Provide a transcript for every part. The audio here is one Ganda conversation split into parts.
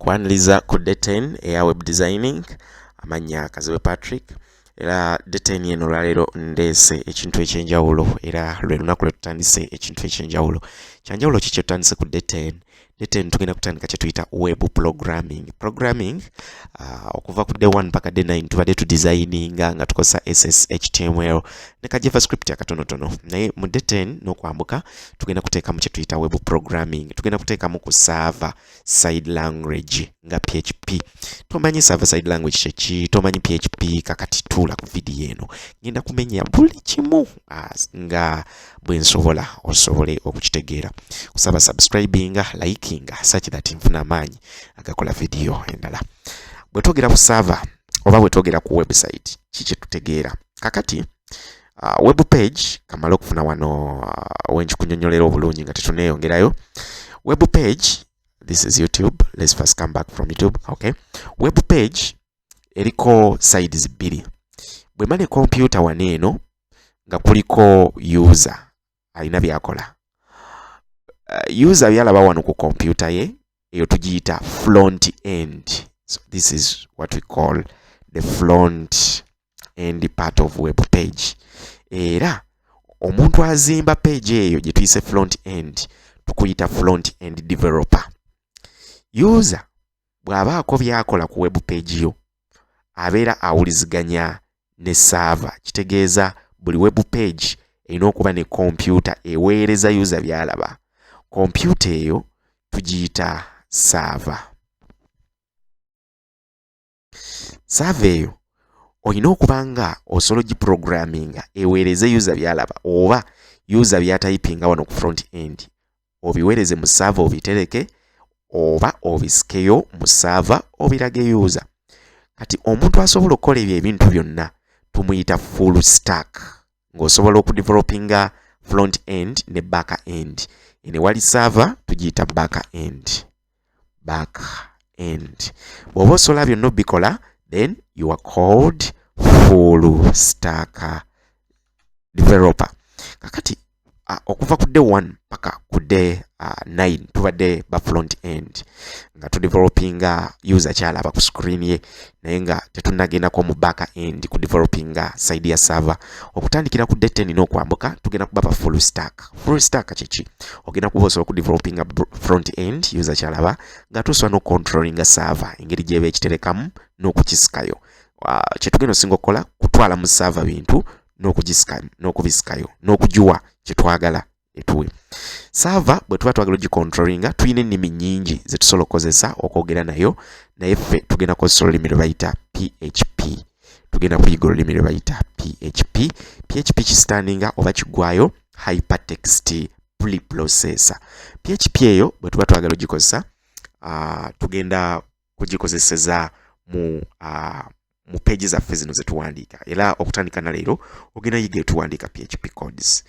nkwaniriza ku day 10 eya web designing amanya Kazibe Patrick era day 10 eno lwaleero ndeese ekintu ekyenjawulo era lwe lunaku lwe tutandise ekintu ekyenjawulo kyanjawulo kiki tutandise ku day 10. Day 10 tugenda kutandika kye tuyita web programming okuva ku day 1 paka day 9 tubadde tu designinga nga tukozesa HTML ne ka JavaScript akatonotono naye mu day 10 n'okwambuka tugenda kuteekamu kye tuyita web programming tugenda kuteekamu ku server side language nga PHP. Tomanyi server side language kyeki, tomanyi PHP, kakati tuula ku video eno ngenda kumenya buli kimu nga bwe nsobola osobole okukitegeera. Kusaba subscribing, liking, such that nfuna amaanyi agakola video endala. Bwe twogera ku server oba bwe twogera ku website kiki tutegeera kakati web page kamala okufuna wano wenkunyonyolera obulungi nga tetuneeyongerayo. Web page, this is YouTube. Let's first come back from YouTube. Okay. Web page eriko sides bbiri. Bwe mane computer waneeno nga kuliko user alina byakola. User byalaba wano ku computer ye eyo tugiyita front end. So this is what we call the front end part of web page. Era omuntu azimba page eyo gye tuyise front end tukuyita front end developer. User bw'abaako byakola ku web page yo abeera awuliziganya ne server, kitegeeza buli web page erina okuba ne computer eweereza user byalaba. Computer eyo tugiyita server. Server eyo olina okuba nga osobola giprogramminga eweereze user byalaba oba user byatypinga wano ku front end obiweereze mu server obitereke oba obisikeyo mu server obirage user. Kati omuntu asobola okukola ebyo ebintu byonna tumuyita full stack ng'osobola okudevelopinga front end ne back end. Ene wali server tugiyita back end. Bw'oba osobola byonna obikola then you are called full stack developer. Kakati okuva ku day 1 paka ku day 9 tubadde ba front end nga tu developinga user kyalaba ku screen ye naye nga tetunnagendako mu back end ku developinga side ya server. Okutandikira ku day 10 n'okwambuka tugenda kuba ba full stack. Full stack kiki? Ogenda kuba osobola ku developinga front end user kyalaba nga tusobola no controllinga server engeri gyeba ekiterekamu n'okukisikayo. Kye tugenda osinga okukola kutwala mu server bintu n'okubisikayo n'okugiwa kye twagala etuwe. Server bwe tuba twagala ogicontrollinga tuyina ennimi nnyingi ze tusobola okukozesa okwogera nayo naye ffe tugenda kukozesa olulimi lwe bayita PHP. Tugenda kuyiga olulimi lwe bayita PHP. PHP kistandinga oba kiggwayo hypertext preprocessor. PHP eyo bwe tuba twagala ogikozesa tugenda kugikozeseza mu pages zaffe zino zetuwandiika era okutandika na leero ogenda yiga etuwandiika PHP codes.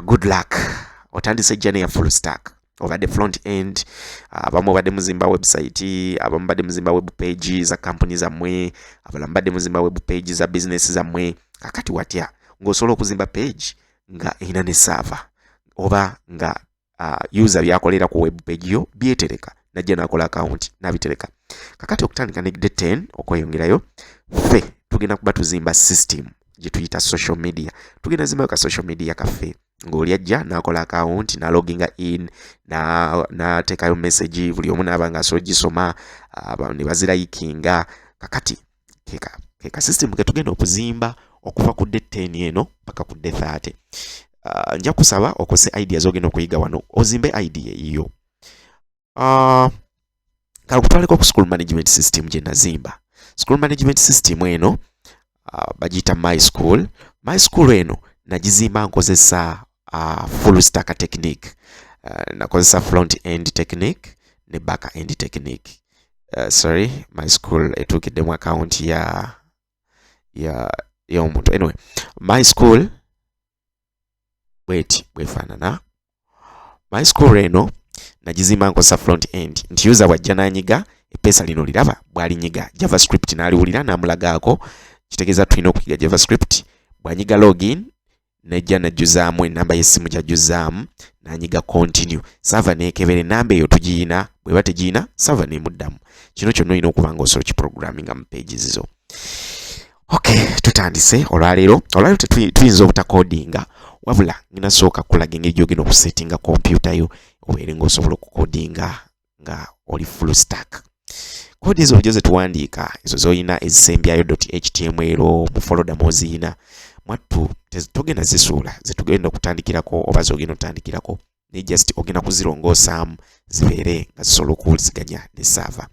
Good luck. Otandise journey ya full stack. Obadde front end, abamu obadde muzimba website, abamu badde muzimba web page za company zammwe, abalala badde muzimba web page za business zammwe. Kakati watya ng'osobola okuzimba page nga erina ne server oba nga user byakolera ku web page yo byetereka najja nakola account nabitereka. Kakati okutandika ne day 10 okweyongerayo ffe tugenda kuba tuzimba system gye tuyita social media. Tugenda zimbayo ka social media kaffe ng'oli ajja n'akola account na logging in n'ateekayo message buli omu n'aba nga asobola gisoma ne bazirayikinga. Kakati keka system ke tugenda okuzimba okuva ku day 10 eno paka ku day 30. Nja kusaba okose ideas ogenda okuyiga wano ozimbe idea eyo. Kalukutwaleko ku school management system gye nazimba. School management system eno bagiyita my school. My school eno nagizimba nkozesa full stack technique. Nakozesa front end technique ne back end technique. Sorry, my school etuukiddemu account ya omuntu. Anyway, my school bwefaanana. My school eno nagizimba nkozesa front end nti user bwajja n'anyiga epeesa lino liraba bw'alinyiga JavaScript n'aliwulira n'amulagaako kitegeeza tulina okuyiga JavaScript. Bw'anyiga login nejja najjuzaamu enamba y'essimu gy'ajjuzaamu n'anyiga continue server neekebera enamba eyo tugiyina bw'eba tegiyina server neemuddamu kino kyonna olina okuba nga osobola kiprogramminga mu pages zo. Okay, tutandise olwaleero tuyinza obutakodinga wabula ngina sooka kulaga engeri gy'ogenda okusettinga computer yo obeere ng'osobola okukodinga nga oli full stack. Kodi ezo ojo zetuwandiika ezo z'olina ezisembyayo .html mu folder mw'oziyina mwattu togenda zisuula zetugenda okutandikirako oba z'ogenda otandikirako ne just ogenda kuzirongosaamu zibeere nga zisobola okuwuliziganya ne server.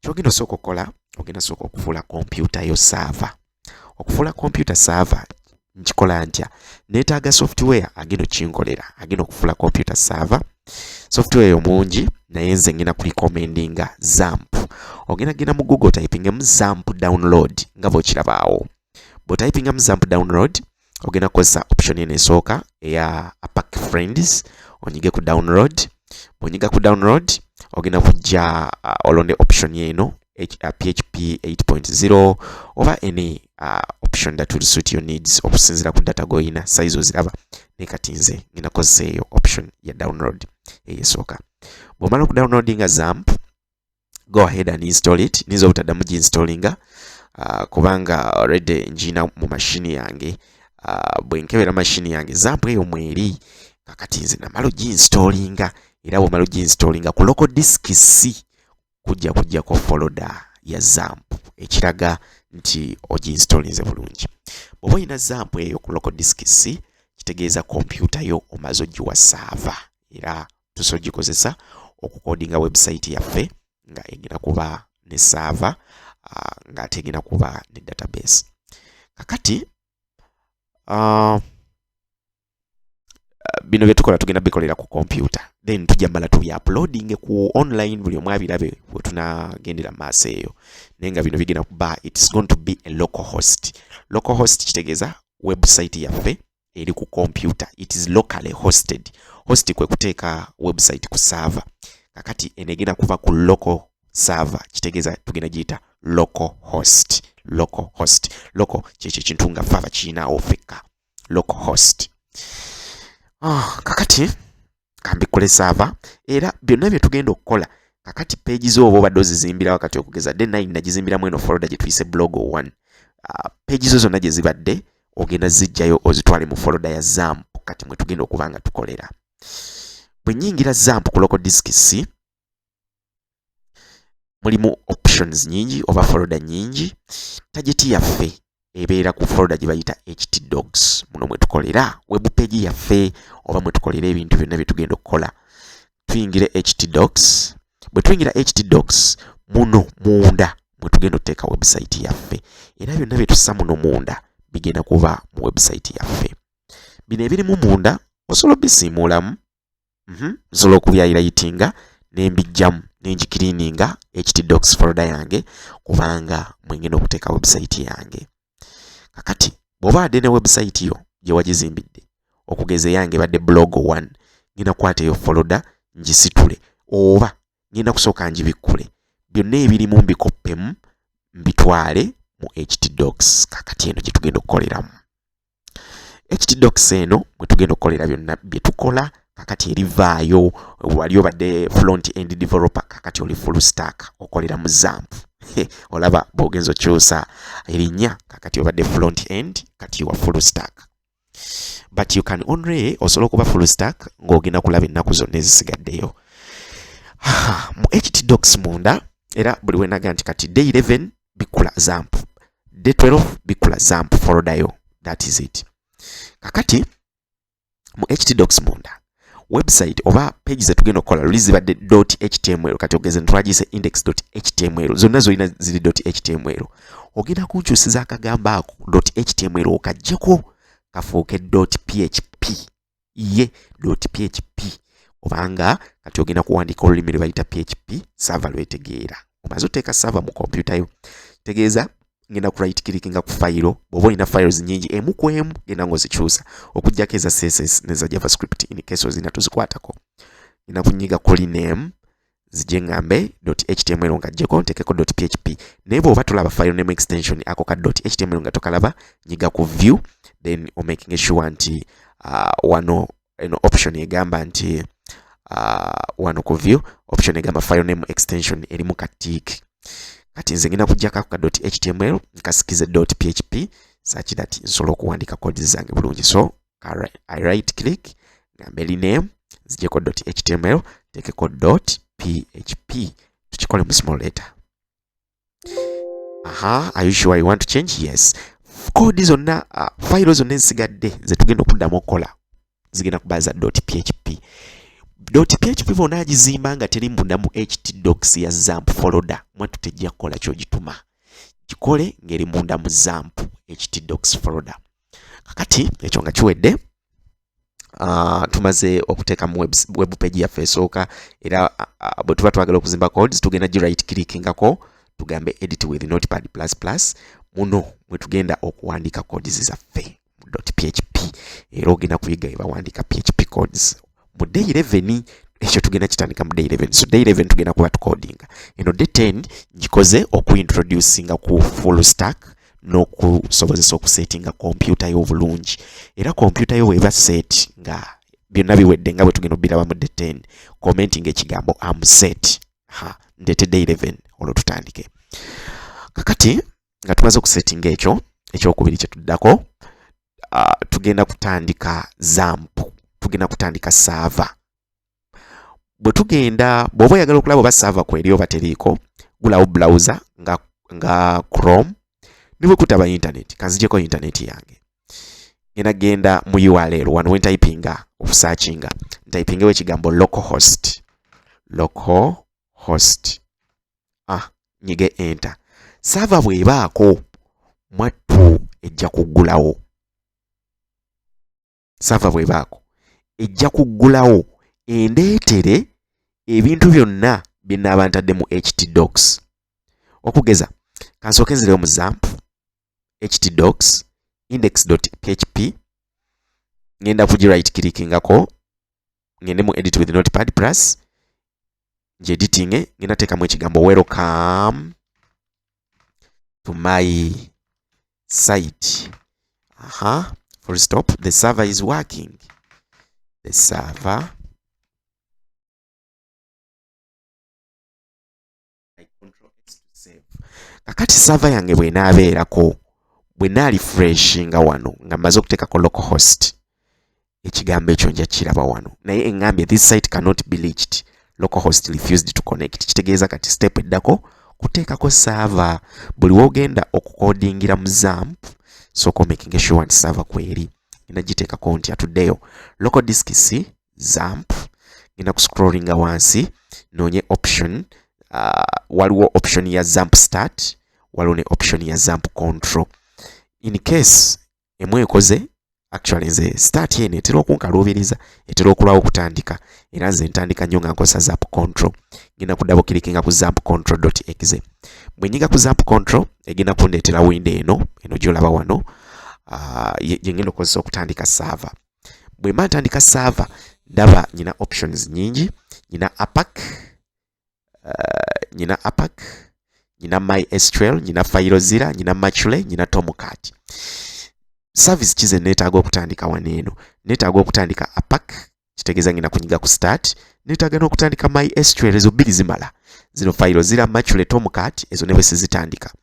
Kyogenda osooka okukola ogenda sooka okufuula computer yo server. Okufuula computer server nkikola ntya? Neetaaga software agenda okinkolera agenda okufuula computer server. Software yo mungi naye nze ngenda kulikomendinga ZAMP. Ogenda genda mu Google typingemu ZAMP download nga bw'okirabaawo. Bw'otypingamu ZAMP download ogenda kukozesa option eno esooka eya Apac Friends onyige ku download. Bw'onyiga ku download ogenda kujja olonde option eno PHP 8.0 oba any option that will suit your needs okusinziira ku data goyina size oziraba ne kati nze ngenda kukozesa eyo option ya download eyesooka. Bw'omala okudownloadinga ZAMP go ahead and install it. Nizo obutaddamu ginstallinga kubanga already njina mu mashini yange bwe nkebera mashini yange ZAMP eyo mweri kakati nze namala ginstallinga era bw'omala oginstallinga ku local disk C kujjako folder ya ZAMP ekiraga nti oginstallinze bulungi. Bw'oba olina ZAMP eyo ku local disk C kitegeeza computer yo omaze ogiwa server era tusobola gikozesa okukodinga website yaffe nga egenda kuba ne server nga ate egenda kuba ne database. Kakati bino byetukola tugenda bikolera ku computer then tujja mala tubi-uploading ku online buli omu abirabe bwe tunagendera maaso eyo naye nga bino bigenda kuba it's going to be a local host. Local host kitegeeza website yaffe eri ku computer, it is locally hosted. Host kwe kuteeka website ku server. Kakati enegenda kuva ku local server kitegeeza tugenda giyita local host. Local host. Local kyekyo ekintu nga ffe abakiinaawo ffekka. Local host. Kakati kambikole server era byonna bye tugenda okukola kakati page zo oba obadde ozizimbira wakati okugeza de 9 nagizimbiramu eno folder gye tuyise blog 1. Page zo zonna gye zibadde ogenda zijjayo ozitwale mu folder ya ZAMP kati mwe tugenda okuba nga tukolera. Bwe nnyingira ZAMP ku local disk C mulimu options nyingi oba folder nyingi. Target yaffe ebeera ku folder gye bayita htdocs. Muno mwe tukolera web page yaffe oba mwe tukolera ebintu byonna bye tugenda okukola. Tuyingire htdocs. Bwe tuyingira htdocs muno munda mwe tugenda okuteeka website yaffe era byonna bye tussa muno munda bigenda kuba mu website yaffe. Bino ebirimu munda osobola bisiimuulamu nsobola okubyayirayitinga nembijjamu nenjikiriininga htdocs folder yange kubanga mwengenda okuteeka website yange. Kakati bw'oba adde ne website yo gye wagizimbidde okugeza yange badde blog 1 ngenda kukwata eyo folder ngisitule oba ngenda kusooka ngibikkule byonna ebirimu mbikoppemu mbitwale mu htdocs. Kakati eno gye tugenda okukoleramu htdocs eno mwe tugenda okukolera byonna bye tukola. Kakati erivaayo wali obadde front end developer kakati oli full stack okolera mu ZAMP. Olaba bw'ogenza okyusa erinnya kakati obadde front end kati wa full stack. But you can only osobola okuba full stack ng'ogenda kulaba ennaku zonna ezisigaddeyo. Mu htdocs munda era buli wenaga nti kati day 11 bikula ZAMP, day 12 bikula ZAMP folder yo. That is it. Kakati mu htdocs munda website oba page zetugenda okukola luli zibadde .html kati ogeze ntwagise index.html zonna zolina ziri .html ogenda kunkyusiza akagamba ako .html okaggyeko kafuuke .php ye .php obanga kati ogenda kuwandiika olulimi lwe bayita php server lwetegeera. Omaze oteeka server mu computer yo tegeeza ngenda ku right clickinga ku file bw'oba olina files nyingi emu ku emu genda ng'ozikyusa okuggyako eza css neza javascript in case ozina tuzikwatako. Ngenda kunyiga ku rename zijje ngambe .html nga jjeko ntekeko .php naye bw'oba tulaba file name extension ako ka .html nga tokalaba nyiga ku view then making sure nti wano eno option egamba nti wano ku view option egamba file name extension erimu katik. Kati nze ngina kujjako ka .html nkasikize .php such that nsobola okuwandika codes zange bulungi. So I right click ngambe rename zijeko .html tekeko .php tukikole mu small letter. Are you sure you want to change? Yes. Code zonna file zonna ensigadde ze tugenda okuddamu okukola zigenda kubaza .php. .php bona agizimba nga teri mundamu htdocs ya XAMPP folder mwatu tejja kukola kyogituma. Gikole ngeri munda mu XAMPP htdocs folder. Kakati ekyo nga kiwedde tumaze okuteeka mu web page yaffe esooka era bwe tuba twagala okuzimba codes tugenda gi right clickingako tugambe edit with notepad++. Muno mwe tugenda okuwandika codes zaffe mu .php era ogenda kuyiga ebawandika php codes mu day 11. Ekyo tugenda kitandika mu day 11. So day 11 tugenda kuba coding. Eno day 10 njikoze okuintroducinga ku full stack n'okusobozesa okusettinga computer yo bulungi. Era computer yo weba set nga byonna biwedde nga bwe tugenda obiraba mu day 10 commenting ekigambo am set. Ndete day 11 olwo tutandike. Kakati nga tumaze okusettinga ekyo ekyokubiri kye tuddako tugenda kutandika XAMPP. Tugenda kutandika server. Bwe tugenda bw'oba oyagala okulaba oba server kweri oba teriiko gulawo browser nga Chrome ne bwe kutaba internet. Kanzijeko internet yange. Ngenda genda mu URL wano we typinga okusearchinga typingewo ekigambo localhost. Nyige enter. Server bw'ebaako mwattu ejja kuggulawo. Server bw'ebaako ejja kuggulawo endeetere ebintu byonna bye nnaaba ntadde mu htdocs. Okugeza kansooke nzireyo mu XAMPP htdocs index.php ngenda kugi right clickingako ngende mu edit with notepad+. Nje editing ngenda teekamu ekigambo welcome to my site. Full stop. The server is working. The server. I control X to save. Kakati server yange bwenaabeerako bwena refreshinga wano nga maze okuteekako localhost ekigambo ekyo nja kiraba wano naye engambye this site cannot be reached, localhost refused to connect. Kitegeeza kati step eddako kuteekako server. Buli wogenda okukodingira mu XAMPP sooka making sure nti server kweri ngenda giteekako nti atuddeyo local disk C XAMPP. Ngenda kuscrollinga wansi noonye option. Waliwo option ya XAMPP start, waliwo ne option ya XAMPP control. In case emu ekoze actually nze start yene etera okunkaluubiriza etera okulwawo okutandika era nze ntandika nnyo nga nkozesa XAMPP control. Ngenda kudabo clickinga ku XAMPP control.exe. Bwe nyiga ku XAMPP control egenda kundeetera window eno gyolaba wano ye ngenda okozesa okutandika server. Bwe mba ntandika server ndaba nyina options nyingi. Nyina APAC, nyina MySQL, nyina FileZilla, nyina Machule, nyina Tomcat. Service kize neetaaga okutandika waneeno. Neetaaga okutandika APAC, kitegeeza ngina kunyiga ku start. Neetaaga n'okutandika MySQL, ezo bbiri zimala. Zino FileZilla, Machule, Tomcat, ezo ne bwe sizitandika.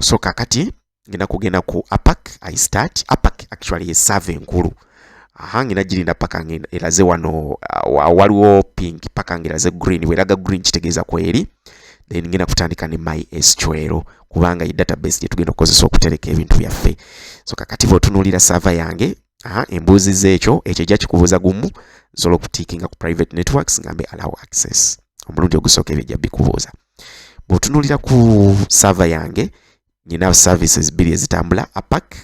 So kakati ngina kugenda ku APAC, I start. APAC actually ye server enkulu. Ngina girinda paka eraze wano waliwo pink paka ngiraze green. Weraga green kitegeeza kweri. Then ngina kutandika ne MySQL kubanga i database gye tugenda okukozesa okutereka ebintu byaffe. So kakati bw'otunuulira server yange embuuzi z'ekyo ejja kikubuuza gumu zola okutiikinga ku private networks ngambe allow access. Omulundi ogusooka ebyo ejja bikubuuza. Bw'otunuulira ku server yange nyina services bbiri ezitambula APAC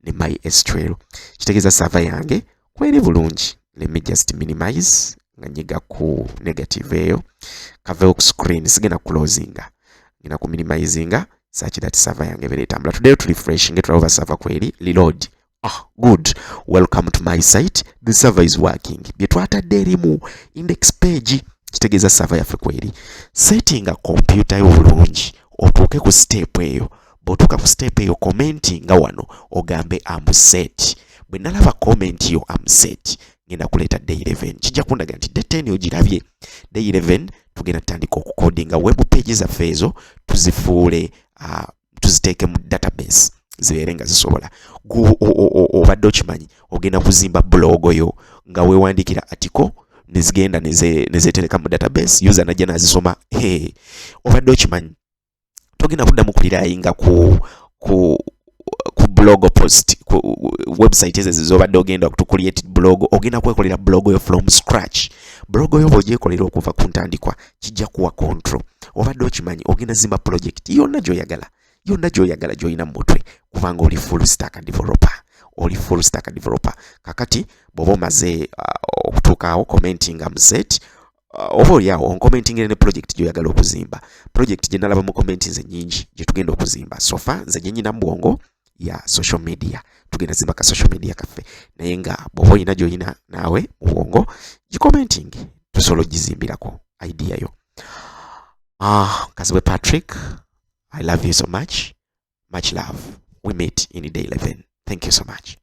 ne MySQL. Kitegeeza server yange kweri bulungi. Let me just minimize nga nyiga ku negative eyo. Kavewo ku screen sigenda closinga. Ngina ku minimizinga such that server yange bere etambula. Today to refresh nge tulaba server kweri reload. Good. Welcome to my site. The server is working. Bye twatadde erimu index page. Kitegeeza server yaffe kweri. Setting a computer yo bulungi otuuke ku step eyo bw'otuuka ku step eyo commenti nga wano ogambe am set. Bwe nalaba comment yo am set ngenda kuleeta day 11 kijja kundaga nti day 10 ogirabye. Day 11 tugenda tutandika okukodinga web page zaffe ezo tuzifuule tuziteeke mu database zibeere nga zisobola. Obadde okimanyi ogenda kuzimba blog yo nga weewandikira article nezigenda nezetereka mu database user najja nazisoma. Obadde okimanyi togenda kuddamu kulirayinga ku blog post ku website ezo zobadde ogenda to create blog. Ogenda kwekolera blog yo from scratch. Blog yo bw'ogyekolera okuva ku ntandikwa kijja kuwa control. Obadde okimanyi ogenda zimba project yonna gy'oyagala gy'olina mu mutwe kubanga oli full stack developer. Kakati bw'oba omaze okutuukaawo commenting am set, oba oliawo oncomentingire ne project gy'oyagala okuzimba. Project gye nalaba mu comment nze nnyingi gye tugenda okuzimba. Sofa nze gye nnyina mu bwongo ya social media. Tugenda zimba ka social media kaffe. Naye nga bw'oba olina gy'olina naawe mu bwongo gi-commenting tusobola ogizimbirako idea yo. Kazibwe Patrick, I love you so much. Much love. We meet in day 11. Thank you so much.